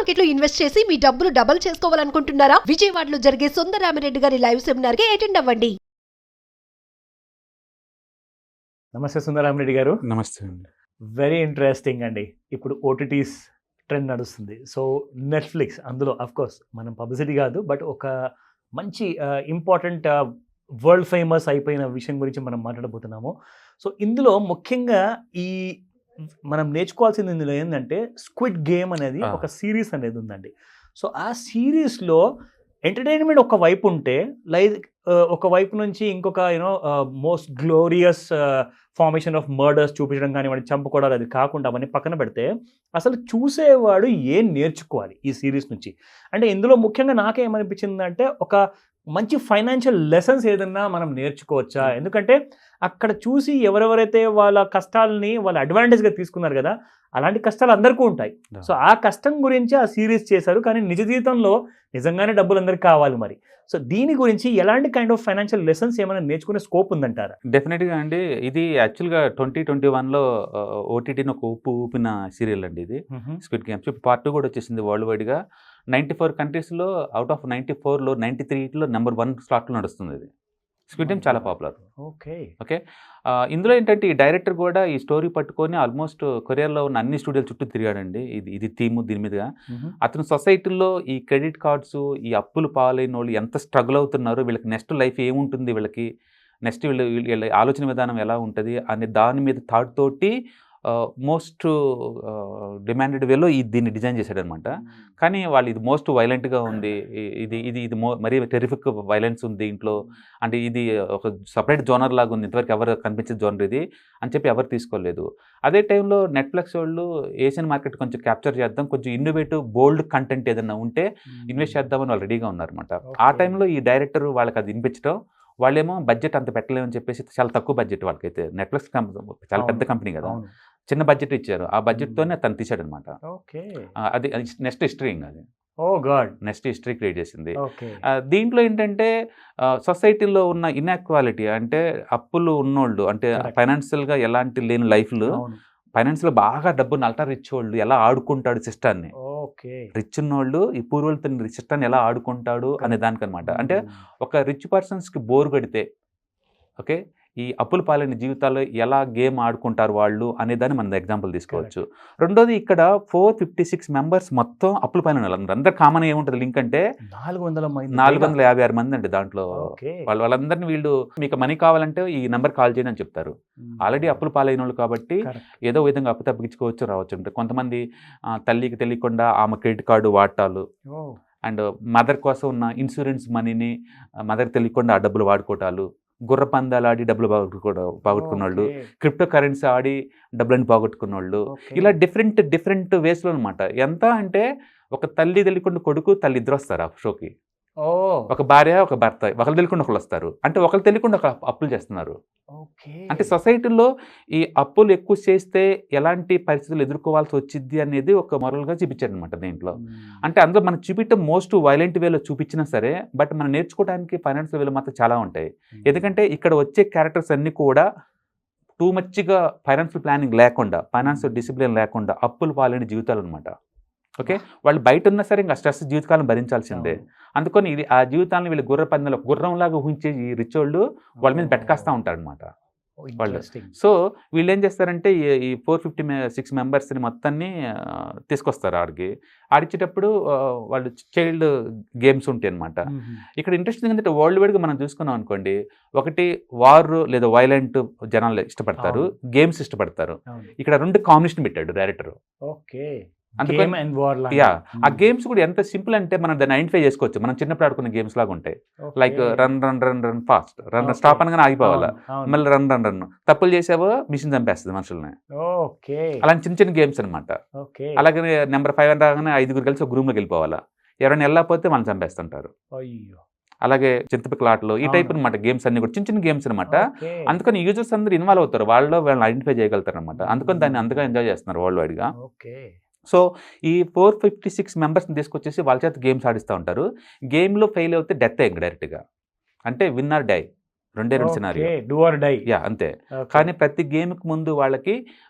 Market లో invest చేసి మీ డబ్బులు డబుల్ చేసుకోవాలనుకుంటున్నారా? విజయవాడలో జరిగే సుందరరామిరెడ్డి గారి లైవ్ సెమినార్ కి అటెండ్ అవ్వండి. నమస్తే సుందరరామిరెడ్డి గారు. నమస్తే అండి. వెరీ ఇంట్రెస్టింగ్ అండి. ఇప్పుడు ఓటీటీస్ ట్రెండ్ నడుస్తుంది. సో నెట్ఫ్లిక్స్ అందులో కోర్స్ మనం పబ్లిసిటీ కాదు, బట్ ఒక మంచి ఇంపార్టెంట్ వరల్డ్ ఫేమస్ అయిపోయిన విషయం గురించి మనం మాట్లాడబోతున్నాము. సో ఇందులో ముఖ్యంగా ఈ మనం నేర్చుకోవాల్సింది ఇందులో ఏంటంటే స్క్విడ్ గేమ్ అనేది ఒక సిరీస్ అనేది ఉందండి. సో ఆ సిరీస్లో ఎంటర్టైన్మెంట్ ఒక వైపు ఉంటే, లైక్ ఒక వైపు నుంచి ఇంకొక most glorious formation of murders చూపించడం కానీ వాడిని చంపుకోవడాలు అది కాకుండా అవన్నీ పక్కన పెడితే అసలు చూసేవాడు ఏం నేర్చుకోవాలి ఈ సిరీస్ నుంచి అంటే ఇందులో ముఖ్యంగా నాకేమనిపించిందంటే ఒక మంచి ఫైనాన్షియల్ లెసన్స్ ఏదన్నా మనం నేర్చుకోవచ్చా? ఎందుకంటే అక్కడ చూసి ఎవరెవరైతే వాళ్ళ కష్టాలని వాళ్ళ అడ్వాంటేజ్గా తీసుకున్నారు కదా, అలాంటి కష్టాలు అందరికీ ఉంటాయి. సో ఆ కష్టం గురించి ఆ సిరీస్ చేశారు, కానీ నిజ జీవితంలో నిజంగానే డబ్బులు అందరికీ కావాలి మరి. సో దీని గురించి ఎలాంటి కైండ్ ఆఫ్ ఫైనాన్షియల్ లెసన్స్ ఏమైనా నేర్చుకునే స్కోప్ ఉందంటారా? డెఫినెట్గా అండి. ఇది యాక్చువల్గా 2021లో ఓటీటీని ఒక ఊపిన సీరియల్ అండి ఇది, స్క్విడ్ గేమ్స్. పార్ట్ 2 కూడా వచ్చేసింది వరల్డ్ వైడ్గా. 94 కంట్రీస్లో అవుట్ ఆఫ్ 94లో 93లో నెంబర్ 1 స్లాట్లో నడుస్తుంది ఇది. స్క్విడ్ గేమ్ చాలా పాపులర్. ఓకే. ఇందులో ఏంటంటే ఈ డైరెక్టర్ కూడా ఈ స్టోరీ పట్టుకొని ఆల్మోస్ట్ కొరియాలో ఉన్న అన్ని స్టూడియోల చుట్టూ తిరిగాడండి. ఇది థీము దీని మీదుగా. అతను సొసైటీలో ఈ క్రెడిట్ కార్డ్స్, ఈ అప్పులు పాలైన వాళ్ళు ఎంత స్ట్రగుల్ అవుతున్నారో, వీళ్ళకి నెక్స్ట్ లైఫ్ ఏముంటుంది, వీళ్ళకి నెక్స్ట్ వీళ్ళ ఆలోచన విధానం ఎలా ఉంటుంది అనే దాని మీద థాట్ తోటి మోస్ట్ డిమాండెడ్ వేలో దీన్ని డిజైన్ చేశాడనమాట. కానీ వాళ్ళు ఇది మోస్ట్ వైలెంట్గా ఉంది, ఇది మరీ టెరిఫిక్ వైలెన్స్ ఉంది దీంట్లో, అంటే ఇది ఒక సపరేట్ జోనర్ లాగా ఉంది, ఇంతవరకు ఎవరు కనిపించే జోనర్ ఇది అని చెప్పి ఎవరు తీసుకోలేదు. అదే టైంలో నెట్ఫ్లిక్స్ వాళ్ళు ఏషియన్ మార్కెట్ కొంచెం క్యాప్చర్ చేద్దాం, కొంచెం ఇన్నోవేటివ్ బోల్డ్ కంటెంట్ ఏదైనా ఉంటే ఇన్వెస్ట్ చేద్దామని వాళ్ళు రెడీగా ఉన్నారనమాట. ఆ టైంలో ఈ డైరెక్టర్ వాళ్ళకి అది వినిపించడం, వాళ్ళేమో బడ్జెట్ అంత పెట్టలేమని చెప్పేసి చాలా తక్కువ బడ్జెట్ వాళ్ళకైతే, నెట్ఫ్లిక్స్ చాలా పెద్ద కంపెనీ కదా, చిన్న బడ్జెట్ ఇచ్చారు. ఆ బడ్జెట్తోనే తను తీశాడు అనమాట. అది నెక్స్ట్ హిస్టరీ ఇంకా అది. నెక్స్ట్ హిస్టరీ క్రియేట్ చేసింది. దీంట్లో ఏంటంటే సొసైటీలో ఉన్న ఇన్ఈక్వాలిటీ, అంటే అప్పులు ఉన్నోళ్ళు, అంటే ఫైనాన్షియల్గా ఎలాంటి లేని లైఫ్లు, ఫైనాన్షియల్ బాగా డబ్బును అల్టా రిచ్ వాళ్ళు ఎలా ఆడుకుంటాడు సిస్టాన్ని, రిచ్ ఉన్నోళ్ళు ఈ పూర్వలు సిస్టాన్ని ఎలా ఆడుకుంటాడు అనే దానికనమాట. అంటే ఒక రిచ్ పర్సన్స్కి బోర్ కొడితే, ఓకే, ఈ అప్పుల పాలైన జీవితాల్లో ఎలా గేమ్ ఆడుకుంటారు వాళ్ళు అనేదాన్ని మనం ఎగ్జాంపుల్ తీసుకోవచ్చు. రెండోది ఇక్కడ 456 మెంబర్స్ మొత్తం అప్పుల పైన అందరు కామన్ ఏముంటుంది లింక్ అంటే 456 మంది అండి. దాంట్లో వాళ్ళందరినీ వీళ్ళు మీకు మనీ కావాలంటే ఈ నెంబర్ కాల్ చేయని అని చెప్తారు. ఆల్రెడీ అప్పుల పాలైన వాళ్ళు కాబట్టి ఏదో విధంగా అప్పు తప్పించుకోవచ్చు, రావచ్చు. అంటే కొంతమంది తల్లికి తెలియకుండా ఆమె క్రెడిట్ కార్డు వాడటాలు, అండ్ మదర్ కోసం ఉన్న ఇన్సూరెన్స్ మనీని మదర్ తెలియకుండా ఆ డబ్బులు వాడుకోవటాలు, గుర్ర పందాలు ఆడి డబ్బులు పోగొట్టుకున్న వాళ్ళు, క్రిప్టో కరెన్సీ ఆడి డబ్బులని పోగొట్టుకున్న వాళ్ళు, ఇలా డిఫరెంట్ వేస్లో అనమాట. ఎంత అంటే ఒక తల్లి తెలియకుండా కొడుకు, తల్లి ఇద్దరు వస్తారు ఆ షోకి, ఒక భార్య ఒక భర్త, ఒకరు తెలియకుండా ఒకళ్ళు వస్తారు. అంటే ఒకరు తెలియకుండా ఒక అప్పులు చేస్తున్నారు. అంటే సొసైటీలో ఈ అప్పులు ఎక్కువ చేస్తే ఎలాంటి పరిస్థితులు ఎదుర్కోవాల్సి వచ్చింది అనేది ఒక మొరల్గా చూపించాడు అనమాట దీంట్లో. అంటే అందులో మనం చూపించడం మోస్ట్ వైలెంట్ వేలో చూపించినా సరే, బట్ మనం నేర్చుకోవడానికి ఫైనాన్షియల్ వేలో మాత్రం చాలా ఉంటాయి. ఎందుకంటే ఇక్కడ వచ్చే క్యారెక్టర్స్ అన్నీ కూడా టూ మచ్గా ఫైనాన్షియల్ ప్లానింగ్ లేకుండా, ఫైనాన్షియల్ డిసిప్లిన్ లేకుండా అప్పులు పాలైన జీవితాలు అనమాట. ఓకే, వాళ్ళు బయట ఉన్నా సరే ఇంకా స్ట్రెస్ జీవితకాలం భరించాల్సిందే. అందుకని ఇది ఆ జీవితాలను వీళ్ళు గుర్ర పందెంలో గుర్రంలాగా ఊహించే ఈ రిచ్ వాళ్ళు వాళ్ళ మీద పెట్టకాస్తూ ఉంటారనమాట వాళ్ళు. సో వీళ్ళు ఏం చేస్తారంటే ఈ 456 మెంబర్స్ని మొత్తాన్ని తీసుకొస్తారు ఆడికి. ఆడిచ్చేటప్పుడు వాళ్ళు చైల్డ్ గేమ్స్ ఉంటాయి అనమాట. ఇక్కడ ఇంట్రెస్టింగ్ ఏంటంటే వరల్డ్ వైడ్గా మనం చూసుకున్నాం అనుకోండి, ఒకటి వార్ లేదా వైలెంట్ జనాలు ఇష్టపడతారు, గేమ్స్ ఇష్టపడతారు. ఇక్కడ 2 కాంబినేషన్ పెట్టాడు డైరెక్టర్. ఆ గేమ్స్ కూడా ఎంత సింపుల్ అంటే మనం దాన్ని ఐడెంటిఫై చేసుకోవచ్చు. మనం చిన్నప్పుడు ఆడుకున్న గేమ్స్ లాగా ఉంటాయి. Like run fast, run stop అనగానే ఆగిపోవాలా, మళ్ళీ రన్ తప్పులు చేసావో మిషన్ చంపేస్తుంది మనుషుల్ని. అలాంటి చిన్న గేమ్స్ అనమాట. అలాగే నెంబర్ 5 అని రాగానే 5 కలిసి ఒక రూమ్లోకి వెళ్ళిపోవాలా, ఎవరైనా వెళ్ళకపోతే మనం చంపేస్తుంటారు. అలాగే చింతపిక్కల ఆటలు, ఈ టైప్ అనమాట గేమ్స్ అన్ని కూడా చిన్న గేమ్స్ అనమాట. అందుకని యూజర్స్ అందరూ ఇన్వాల్వ్ అవుతారు, వాళ్ళని ఐడెంటిఫై చేయగలుగుతారు అనమాట. అందుకని దాన్ని అంతగా ఎంజాయ్ చేస్తున్నారు వరల్డ్ వైడ్గా. సో ఈ 456 మెంబర్స్ని తీసుకొచ్చేసి వాళ్ళ చేత గేమ్స్ ఆడిస్తూ ఉంటారు. గేమ్లో ఫెయిల్ అవుతే డెత్ అయ్యింది డైరెక్ట్గా, అంటే విన్ ఆర్ డై, 2 సినారియో అంతే. కానీ ప్రతి గేమ్కి ముందు వాళ్ళకి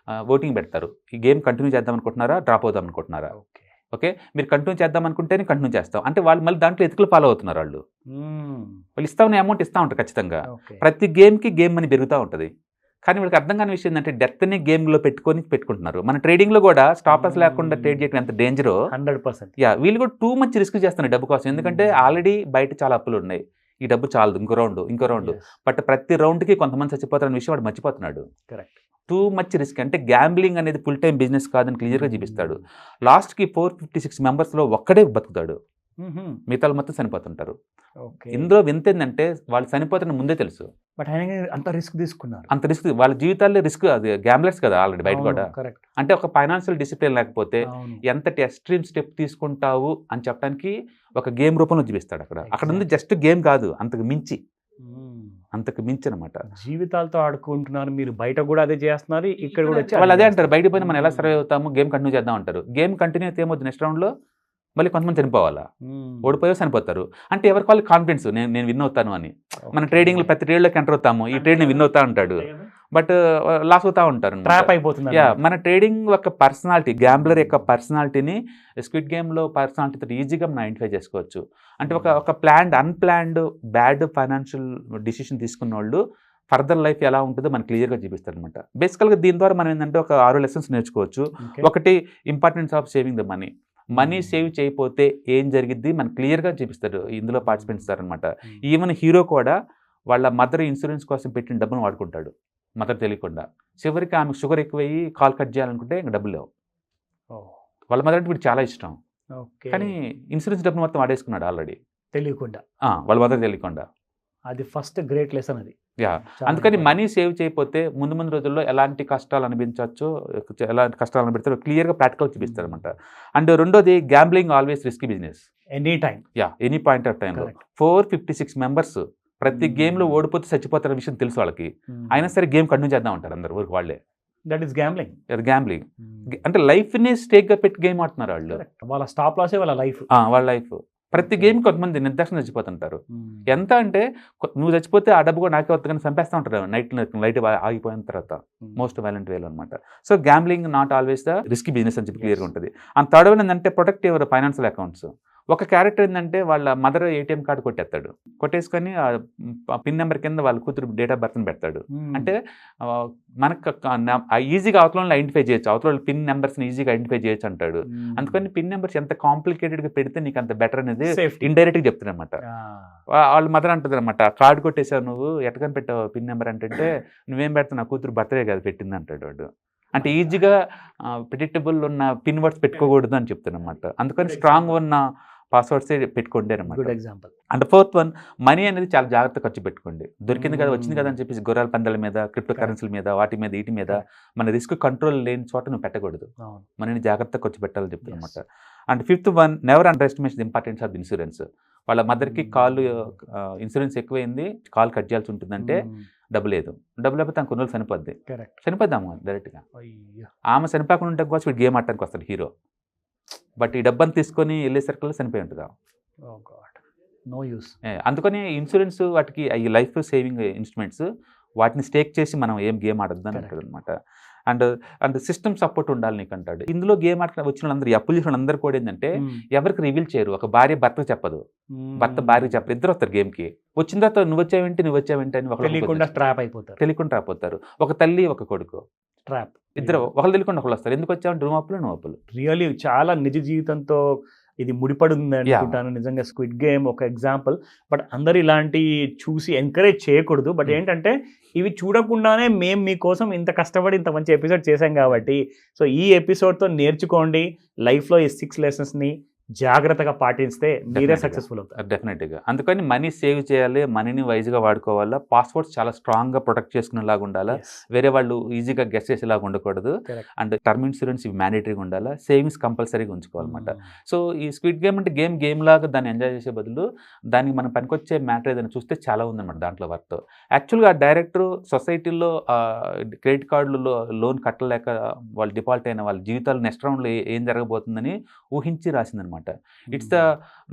ఓటింగ్ పెడతారు. ఈ గేమ్ కంటిన్యూ చేద్దాం అనుకుంటున్నారా, డ్రాప్ అవుదాం అనుకుంటున్నారా. ఓకే, మీరు కంటిన్యూ చేద్దాం అనుకుంటేనే కంటిన్యూ చేస్తాం అంటే వాళ్ళు మళ్ళీ దాంట్లో ఎతుకులు ఫాలో అవుతున్నారు. వాళ్ళు ఇస్తా ఉన్న అమౌంట్ ఇస్తూ ఉంటారు ఖచ్చితంగా. ప్రతి గేమ్కి గేమ్ మనీ పెరుగుతూ ఉంటుంది. కానీ వీళ్ళకి అర్థం కాని విషయం ఏంటంటే డెప్త్ని గేమ్లో పెట్టుకుంటున్నారు. మన ట్రేడింగ్లో కూడా స్టాప్ లాస్ లేకుండా ట్రేడ్ చేయడం ఎంత డేంజరో 100%. వీళ్ళు కూడా టూ మచ్ రిస్క్ చేస్తున్నారు డబ్బు కోసం. ఎందుకంటే ఆల్రెడీ బయట చాలా అప్పులు ఉన్నాయి, ఈ డబ్బు చాలదు, ఇంకో రౌండ్. బట్ ప్రతి రౌండ్కి కొంతమంది చచ్చిపోతారన్న విషయం వాడు మర్చిపోతున్నాడు. కరెక్ట్. Too much risk. అంటే గ్యాంబ్లింగ్ అనేది ఫుల్ టైం బిజినెస్ కాదని క్లియర్గా చూపిస్తాడు. లాస్ట్కి 456 మెంబర్స్లో ఒక్కడే బతుకుతాడు, మిగతా మొత్తం చనిపోతుంటారు. ఇందులో వింత ఏంటంటే వాళ్ళు చనిపోతున్న ముందే తెలుసు, బట్ ఆయన అంత రిస్క్ తీసుకున్నారు. అంత రిస్క్ వాళ్ళ జీవితాల్లో రిస్క్. అది గ్యాంబ్లర్స్ కదా ఆల్రెడీ బయట కూడా. అంటే ఒక ఫైనాన్షియల్ డిసిప్లిన్ లేకపోతే ఎంతటి ఎక్స్ట్రీమ్ స్టెప్ తీసుకుంటావు అని చెప్పడానికి ఒక గేమ్ రూపంలో చూపిస్తాడు. అక్కడ ఉంది జస్ట్ గేమ్ కాదు, అంతకు మించి అనమాట. జీవితాలతో ఆడుకుంటున్నారు మీరు, బయట కూడా అదే చేస్తున్నారు, ఇక్కడ కూడా వాళ్ళు అదే అంటారు. బయట పోయిన మనం ఎలా సర్వే అవుతాము, గేమ్ కంటిన్యూ చేద్దాం అంటారు. గేమ్ కంటిన్యూ అయితే ఏమవుతుంది, నెక్స్ట్ రౌండ్లో మళ్ళీ కొంతమంది చనిపోవాలా, ఓడిపోయో చనిపోతారు. అంటే ఎవరికి వాళ్ళు కాన్ఫిడెన్స్, నేను విన్ అవుతాను అని. మన ట్రేడింగ్లో ప్రతి ట్రేడ్లోకి ఎంటర్ అవుతాము, ఈ ట్రేడ్ నేను విన్ అవుతా అంటాడు, బట్ లాస్ అవుతా ఉంటారు, ట్రాప్ అయిపోతుంది. మన ట్రేడింగ్ యొక్క పర్సనాలిటీ, గ్యాంబ్లర్ యొక్క పర్సనాలిటీని స్క్విడ్ గేమ్లో పర్సనాలిటీతో ఈజీగా మనం ఐడెంటిఫై చేసుకోవచ్చు. అంటే ఒక అన్ప్లాన్డ్ బ్యాడ్ ఫైనాన్షియల్ డిసిషన్ తీసుకున్న వాళ్ళు ఫర్దర్ లైఫ్ ఎలా ఉంటుందో మనకు క్లియర్గా చూపిస్తారు అనమాట. బేసికల్గా దీని ద్వారా మనం ఏంటంటే ఒక 6 లెసన్స్ నేర్చుకోవచ్చు. ఒకటి, importance of saving the money save చేయకపోతే ఏం జరిగిద్ది మనకు క్లియర్గా చూపిస్తారు ఇందులో పార్టిసిపెంట్స్ అనమాట. ఈవెన్ హీరో కూడా వాళ్ళ మదర్ ఇన్సూరెన్స్ కోసం పెట్టిన డబ్బును వాడుకుంటాడు మదర్ తెలియకుండా. చివరికి ఆమె షుగర్ ఎక్కువయ్యి కాల్ కట్ చేయాలనుకుంటే ఇంకా డబ్బులు లేవు. వాళ్ళ మదర్ అంటే వీడు చాలా ఇష్టం, కానీ ఇన్సూరెన్స్ డబ్బును మొత్తం వాడేసుకున్నాడు ఆల్రెడీ తెలియకుండా, వాళ్ళ మదర్ తెలియకుండా. అది ఫస్ట్ గ్రేట్ లెసన్ అది. అందుకని మనీ సేవ్ చేయకపోతే ముందు రోజుల్లో ఎలాంటి కష్టాలు అనిపించవచ్చు, ఎలాంటి కష్టాలు అనిపిస్తారో క్లియర్గా ప్రాక్టికల్ చూపిస్తారు అనమాట. అండ్ రెండోది, gambling always risky business, any point of టైంలో. 456 మెంబర్స్ ప్రతి గేమ్లో ఓడిపోతే చచ్చిపోతారన్న విషయం తెలుసు వాళ్ళకి, అయినా సరే గేమ్ కంటిన్యూ చేద్దాం అంటారు అందరు ఊరికి వాళ్ళే. That is gambling. గ్యాంబ్లింగ్ అంటే లైఫ్ని స్టేక్గా పెట్టి గేమ్ ఆడుతున్నారు వాళ్ళు. వాళ్ళ స్టాప్ లాసే వాళ్ళ లైఫ్. ప్రతి గేమ్ కొంతమంది నిర్దాక్షణ చచ్చిపోతుంటారు. ఎంత అంటే నువ్వు చచ్చిపోతే ఆ డబ్బు కూడా నాకే వద్దు కానీ చంపేస్తూ ఉంటారు లైట్ ఆగిపోయిన తర్వాత, మోస్ట్ వైలెంట్ వేలో అనమాట. So gambling not always the risky business అని చెప్పి క్లియర్గా ఉంటుంది. అండ్ థర్డ్ వన్ ఏంటంటే ప్రొటెక్ట్ యువర్ ఫైనాన్షియల్ అకౌంట్స్. ఒక క్యారెక్టర్ ఏంటంటే వాళ్ళ మదర్ ఏటీఎం కార్డు కొట్టేసుకొని పిన్ నెంబర్ కింద వాళ్ళ కూతురు డేట్ ఆఫ్ బర్త్ని పెడతాడు. అంటే మనకు ఈజీగా అవతల ఐడెంటిఫై చేయొచ్చు, అవతల పిన్ నెంబర్స్ని ఈజీగా ఐడెంటిఫై చేయొచ్చు అంటాడు. అందుకని పిన్ నెంబర్స్ ఎంత కాంప్లికేటెడ్గా పెడితే నీకు అంత బెటర్ అనేది ఇండైరెక్ట్గా చెప్తాడు అనమాట. వాళ్ళ మదర్ అంటుంది అనమాట, కార్డు కొట్టేసావు నువ్వు, ఎట్టకని పెట్టావు పిన్ నెంబర్ అంటే నువ్వేం పెడతావు, నా కూతురు బర్త్డే కాదు పెట్టింది అంటాడు వాడు. అంటే ఈజీగా ప్రిడిక్టబుల్ ఉన్న పిన్ వర్డ్స్ పెట్టుకోకూడదు అని చెప్తాను అనమాట. అందుకని స్ట్రాంగ్ ఉన్న పాస్వర్డ్సే పెట్టుకోండి అనమాట. Good example. And fourth one, money అనేది చాలా జాగ్రత్త ఖర్చు పెట్టుకోండి. దొరికింది కదా, వచ్చింది కదా అని చెప్పేసి గొర్రెల పందాల మీద, క్రిప్టో కరెన్సీల మీద, వాటి మీద వీటి మీద మన రిస్క్ కంట్రోల్ లేని చోట నువ్వు పెట్టకూడదు, మనీని జాగ్రత్త ఖర్చు పెట్టాలని చెప్తాను అనమాట. And fifth one, never under estimate the importance of insurance. వాళ్ళ మదర్కి కాల్ ఇన్సూరెన్స్ ఎక్కువైంది, కాల్ కట్ చేయాల్సి ఉంటుందంటే డబ్బు లేదు, డబ్బు లేకపోతే ఆమె కొన్ని రోజులు చనిపోద్దాము డైరెక్ట్గా. ఆమె చనిపోకుండా ఉంటే కోసం వీడు గేమ్ ఆడటానికి వస్తాడు హీరో, బట్ ఈ డబ్బని తీసుకొని వెళ్ళే సర్కిల్లో చనిపోయి ఉంటుందా. No use. అందుకని ఇన్సూరెన్స్ వాటికి ఈ లైఫ్ సేవింగ్ ఇన్స్ట్రుమెంట్స్ వాటిని స్టేక్ చేసి మనం ఏం గేమ్ ఆడద్దు అని అంటాడు అనమాట. అండ్ సిస్టమ్ సపోర్ట్ ఉండాలి నీకు అంటాడు. ఇందులో గేమ్ ఆట వచ్చిన వాళ్ళందరూ, అప్పులు చేసిన అందరూ కూడా ఏంటంటే ఎవరికి రివీల్ చేయరు. ఒక భార్య భర్తకు చెప్పదు, భర్త భార్యకి చెప్పదు, ఇద్దరు వస్తారు గేమ్కి. వచ్చిన తర్వాత నువ్వు వచ్చావేంటి అని తెలియకుండా ట్రాప్ అయిపోతారు. ఒక తల్లి ఒక కొడుకు ట్రాప్, ఇద్దరు ఒకళ్ళు తెలియకుండా ఒకళ్ళు వస్తారు. ఎందుకు వచ్చావంటే నువ్వు అప్పులు. రియల్లీ చాలా నిజ జీవితంతో ఇది ముడిపడి ఉంది అనుకుంటాను. నిజంగా స్క్విడ్ గేమ్ ఒక ఎగ్జాంపుల్. బట్ అందరు ఇలాంటి చూసి ఎంకరేజ్ చేయకూడదు. బట్ ఏంటంటే ఇవి చూడకుండానే మేము మీకోసం ఇంత కష్టపడి ఇంత మంచి ఎపిసోడ్ చేసాం కాబట్టి, సో ఈ ఎపిసోడ్తో నేర్చుకోండి లైఫ్లో ఈ 6 లెసన్స్ని జాగ్రత్తగా పాటిస్తే మీరే సక్సెస్ఫుల్ అవుతారు డెఫినెట్గా. అందుకని మనీ సేవ్ చేయాలి, మనీని వైజ్గా వాడుకోవాలా, పాస్వర్డ్స్ చాలా స్ట్రాంగ్గా ప్రొటెక్ట్ చేసుకునేలాగా ఉండాలా, వేరే వాళ్ళు ఈజీగా గెస్ చేసేలాగా ఉండకూడదు. అండ్ టర్మ్ ఇన్సూరెన్స్ ఇవి మ్యాండేటరీగా ఉండాలా, సేవింగ్స్ కంపల్సరీగా ఉంచుకోవాలన్నమాట. సో ఈ స్క్విడ్ గేమ్ అంటే గేమ్ లాగా దాన్ని ఎంజాయ్ చేసే బదులు దానికి మనం పనికొచ్చే మ్యాటర్ ఏదైనా చూస్తే చాలా ఉందన్నమాట దాంట్లో వర్క్. యాక్చువల్గా ఆ డైరెక్టర్ సొసైటీలో క్రెడిట్ కార్డులలో లోన్ కట్టలేక వాళ్ళు డిఫాల్ట్ అయిన వాళ్ళ జీవితాలు నెక్స్ట్ రౌండ్లో ఏం జరగబోతుందని ఊహించి రాసిందనమాట. ఇట్స్ ద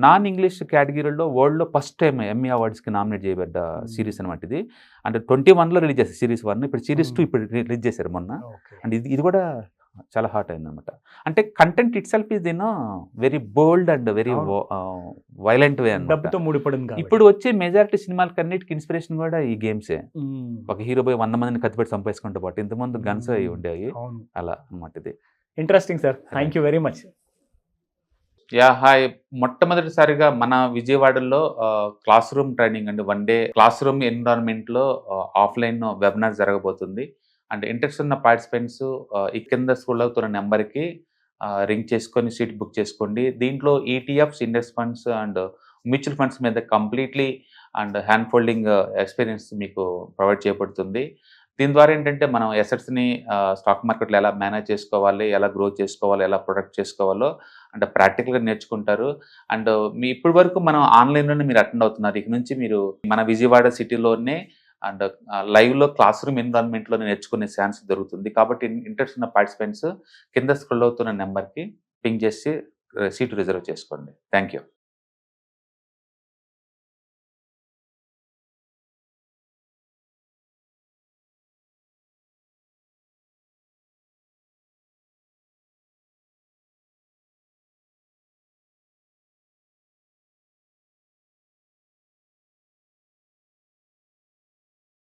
నాన్ ఇంగ్లీష్ కేటగిరీలో వరల్డ్లో ఫస్ట్ టైం ఎమ్మీ అవార్డ్స్కి నామినేట్ చేయబడ్డ సిరీస్ అనమాట ఇది. అంటే 21లో రిలీజ్ చేశారు సిరీస్ 1, ఇప్పుడు సిరీస్ 2 ఇప్పుడు రిలీజ్ చేశారు మొన్న. అండ్ ఇది కూడా చాలా హాట్ అయిందనమాట. అంటే content itself is very bold and very violent way అనమాట. డబ్బుతో ముడిపడింది కాబట్టి. ఇప్పుడు వచ్చే మెజారిటీ సినిమాలకి అన్నిటికి ఇన్స్పిరేషన్ కూడా ఈ గేమ్సే. ఒక హీరో పోయి 100 మందిని కత్తిపెట్టి చంపేసుకుంటూ పాటు ఇంతకుముందు గన్స్ అయి ఉండేవి, అవును. అలా అనమాట ఇది. Interesting sir, thank you very much. Yeah hi. మొట్టమొదటిసారిగా మన విజయవాడలో క్లాస్ రూమ్ ట్రైనింగ్ అండి, 1 డే క్లాస్ రూమ్ ఎన్విరాన్మెంట్లో ఆఫ్లైన్ వెబినార్ జరగబోతుంది. అండ్ ఇంట్రెస్ట్ ఉన్న పార్టిసిపెంట్స్ ఈ కింద స్కూల్ అవుతున్న నెంబర్కి రింగ్ చేసుకొని సీట్ బుక్ చేసుకోండి. దీంట్లో ETFs, index funds and mutual funds మీద completely and hand holding experience మీకు ప్రొవైడ్ చేయబడుతుంది. దీని ద్వారా ఏంటంటే మనం ఎసెట్స్ని స్టాక్ మార్కెట్లో ఎలా మేనేజ్ చేసుకోవాలి, ఎలా గ్రో చేసుకోవాలి, ఎలా ప్రొడక్ట్ చేసుకోవాలో అంటే ప్రాక్టికల్గా నేర్చుకుంటారు. అండ్ మీ ఇప్పటి వరకు మనం ఆన్లైన్లోనే మీరు అటెండ్ అవుతున్నారు. ఇక నుంచి మీరు మన విజయవాడ సిటీలోనే అండ్ లైవ్లో క్లాస్ రూమ్ ఎన్విరాన్మెంట్లో నేర్చుకునే ఛాన్స్ దొరుకుతుంది. కాబట్టి ఇంట్రెస్ట్ ఉన్న పార్టిసిపెంట్స్ కింద స్క్రోల్ అవుతున్న నెంబర్కి పింగ్ చేసి సీటు రిజర్వ్ చేసుకోండి. Thank you.